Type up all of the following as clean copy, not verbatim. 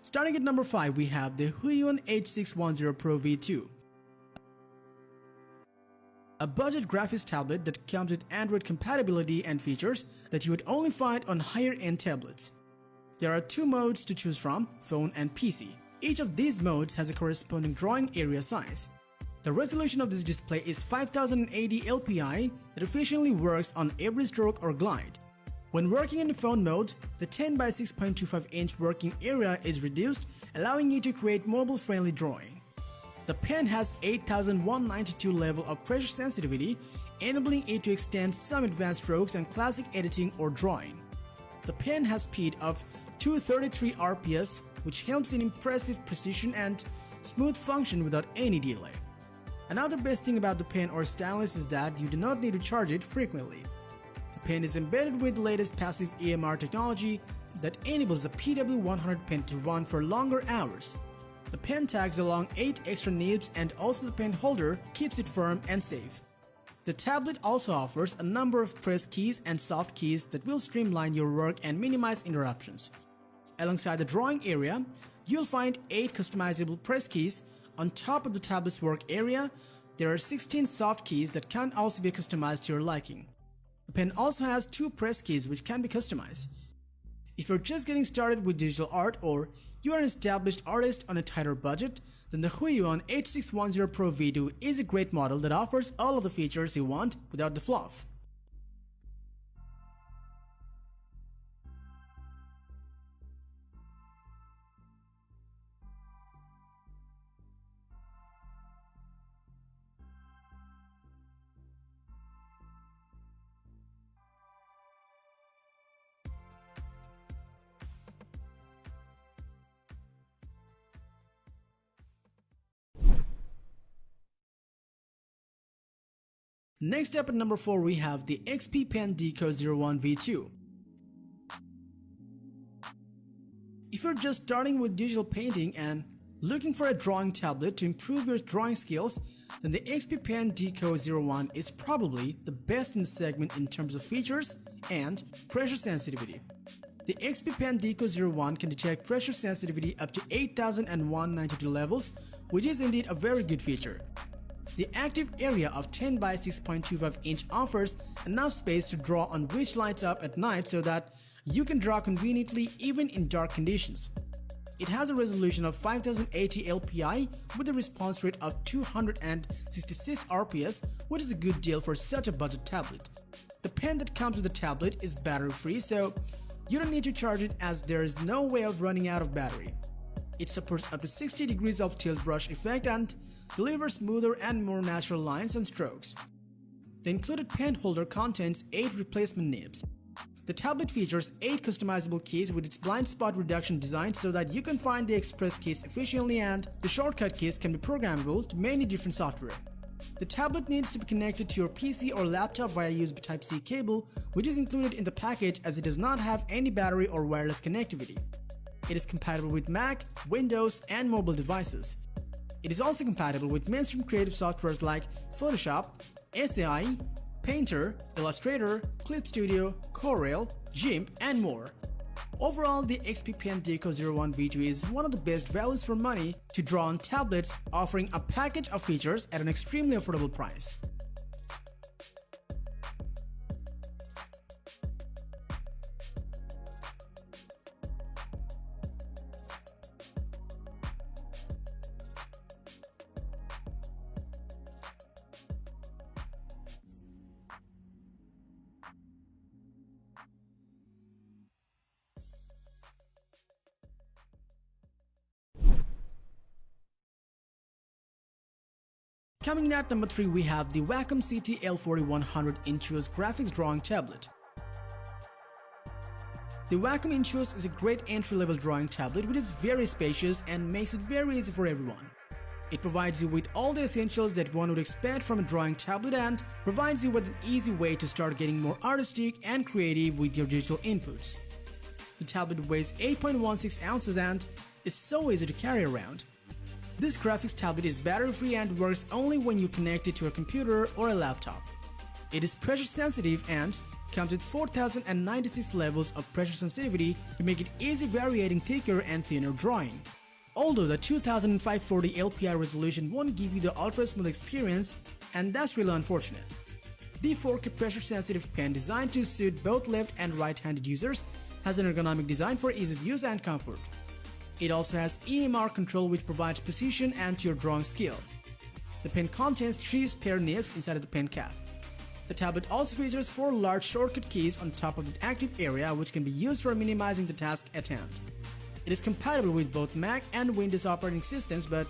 Starting at number 5, we have the HUION H6 Pro V2. A budget graphics tablet that comes with Android compatibility and features that you would only find on higher-end tablets. There are 2 modes to choose from, phone and PC. Each of these modes has a corresponding drawing area size. The resolution of this display is 5080 LPI that efficiently works on every stroke or glide. When working in the phone mode, the 10 by 6.25 inch working area is reduced, allowing you to create mobile-friendly drawing. The pen has 8192 level of pressure sensitivity, enabling it to extend some advanced strokes and classic editing or drawing. The pen has speed of 233 RPS, which helps in impressive precision and smooth function without any delay. Another best thing about the pen or stylus is that you do not need to charge it frequently. The pen is embedded with the latest passive EMR technology that enables the PW100 pen to run for longer hours. The pen tags along 8 extra nibs, and also the pen holder keeps it firm and safe. The tablet also offers a number of press keys and soft keys that will streamline your work and minimize interruptions. Alongside the drawing area, you'll find 8 customizable press keys. On top of the tablet's work area, there are 16 soft keys that can also be customized to your liking. The pen also has 2 press keys which can be customized. If you're just getting started with digital art, or you are an established artist on a tighter budget, then the HUION H6 Pro V2 is a great model that offers all of the features you want without the fluff. Next up at number 4, we have the XP Pen Deco 01 V2. If you're just starting with digital painting and looking for a drawing tablet to improve your drawing skills, then the XP Pen Deco 01 is probably the best in the segment in terms of features and pressure sensitivity. The XP Pen Deco 01 can detect pressure sensitivity up to 8192 levels, which is indeed a very good feature. The active area of 10 by 6.25 inch offers enough space to draw on, which lights up at night so that you can draw conveniently even in dark conditions. It has a resolution of 5080 LPI with a response rate of 266 RPS, which is a good deal for such a budget tablet. The pen that comes with the tablet is battery free, so you don't need to charge it as there is no way of running out of battery. It supports up to 60 degrees of tilt brush effect and delivers smoother and more natural lines and strokes. The included pen holder contains 8 replacement nibs. The tablet features 8 customizable keys with its blind spot reduction design so that you can find the express keys efficiently, and the shortcut keys can be programmable to many different software. The tablet needs to be connected to your PC or laptop via USB Type-C cable, which is included in the package as it does not have any battery or wireless connectivity. It is compatible with Mac, Windows, and mobile devices. It is also compatible with mainstream creative softwares like Photoshop, SAI, Painter, Illustrator, Clip Studio, Corel, GIMP, and more. Overall, the XP Pen Deco 01 V2 is one of the best values for money to draw on tablets, offering a package of features at an extremely affordable price. Coming in at number 3, we have the Wacom CTL 4100 Intous graphics drawing tablet. The Wacom Intous is a great entry-level drawing tablet which is very spacious and makes it very easy for everyone. It provides you with all the essentials that one would expect from a drawing tablet and provides you with an easy way to start getting more artistic and creative with your digital inputs. The tablet weighs 8.16 ounces and is so easy to carry around. This graphics tablet is battery-free and works only when you connect it to a computer or a laptop. It is pressure sensitive and comes with 4096 levels of pressure sensitivity to make it easy varying thicker and thinner drawing. Although the 2540 LPI resolution won't give you the ultra smooth experience, and that's really unfortunate. The 4K pressure sensitive pen designed to suit both left and right-handed users has an ergonomic design for ease of use and comfort. It also has EMR control which provides precision and to your drawing skill. The pen contains 3 spare nibs inside of the pen cap. The tablet also features 4 large shortcut keys on top of the active area which can be used for minimizing the task at hand. It is compatible with both Mac and Windows operating systems but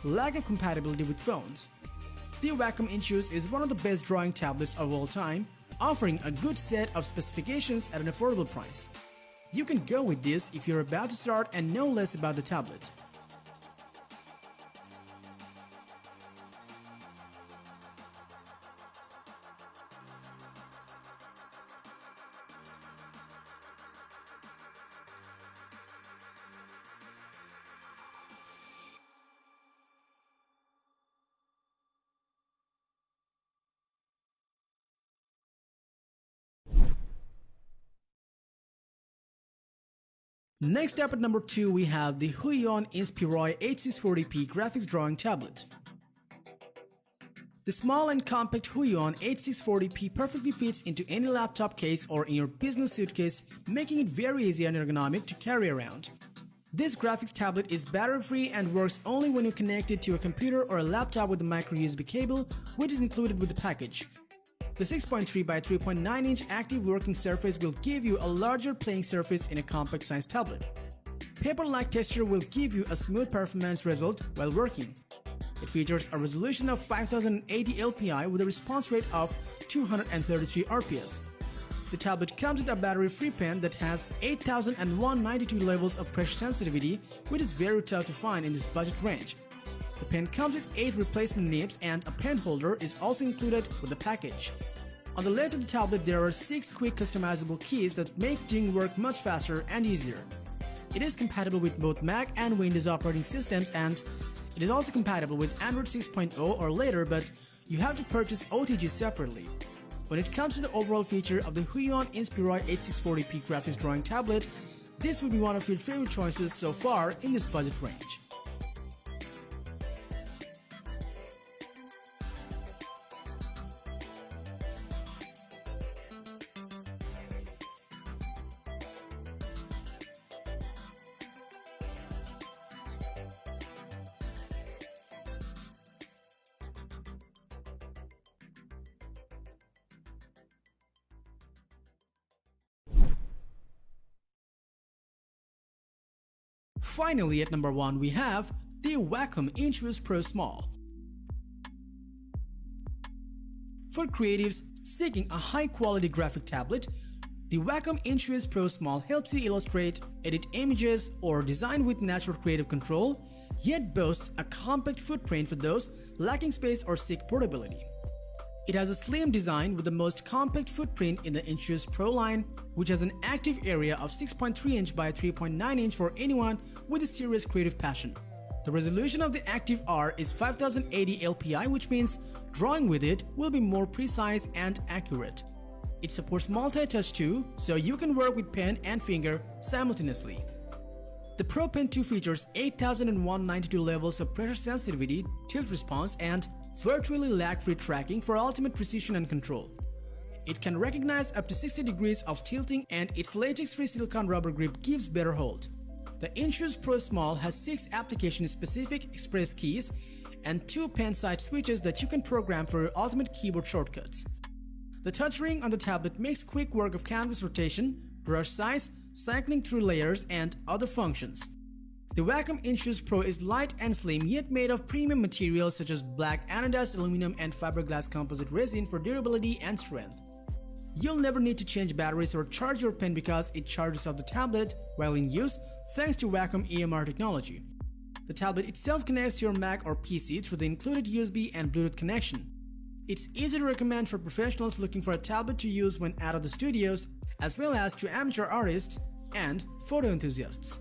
lack of compatibility with phones. The Wacom Intous is one of the best drawing tablets of all time, offering a good set of specifications at an affordable price. You can go with this if you're about to start and know less about the tablet. Next up at number 2 we have the HUION inspiroy H640p graphics drawing tablet. The small and compact HUION H640p perfectly fits into any laptop case or in your business suitcase, making it very easy and ergonomic to carry around. This graphics tablet is battery free and works only when you connect it to a computer or a laptop with a micro USB cable, which is included with the package. The 6.3 by 3.9 inch active working surface will give you a larger playing surface in a compact size tablet. Paper-like texture will give you a smooth performance result while working. It features a resolution of 5080 LPI with a response rate of 233 RPS. The tablet comes with a battery-free pen that has 8192 levels of pressure sensitivity, which is very tough to find in this budget range. The pen comes with 8 replacement nibs and a pen holder is also included with the package. On the left of the tablet there are 6 quick customizable keys that make doing work much faster and easier. It is compatible with both Mac and Windows operating systems and it is also compatible with Android 6.0 or later, but you have to purchase OTG separately. When it comes to the overall feature of the HUION inspiroy H640p graphics drawing tablet, this will be one of your favorite choices so far in this budget range. Finally, at number 1 we have the Wacom Intous Pro Small. For creatives seeking a high-quality graphic tablet, the Wacom Intous Pro Small helps you illustrate, edit images, or design with natural creative control, yet boasts a compact footprint for those lacking space or seek portability. It has a slim design with the most compact footprint in the Intous Pro line, which has an active area of 6.3 inch by 3.9 inch for anyone with a serious creative passion. The resolution of the active R is 5080 LPI, which means drawing with it will be more precise and accurate. It supports multi-touch too, so you can work with pen and finger simultaneously. The Pro Pen 2 features 8192 levels of pressure sensitivity, tilt response, and virtually lag-free tracking for ultimate precision and control. It can recognize up to 60 degrees of tilting and its latex-free silicone rubber grip gives better hold. The Intous Pro Small has 6 application-specific express keys and 2 pen side switches that you can program for your ultimate keyboard shortcuts. The touch ring on the tablet makes quick work of canvas rotation, brush size, cycling through layers, and other functions. The Wacom Intous Pro is light and slim yet made of premium materials such as black anodized aluminum and fiberglass composite resin for durability and strength. You'll never need to change batteries or charge your pen because it charges off the tablet while in use thanks to Wacom EMR technology. The tablet itself connects to your Mac or PC through the included USB and Bluetooth connection. It's easy to recommend for professionals looking for a tablet to use when out of the studios, as well as to amateur artists and photo enthusiasts.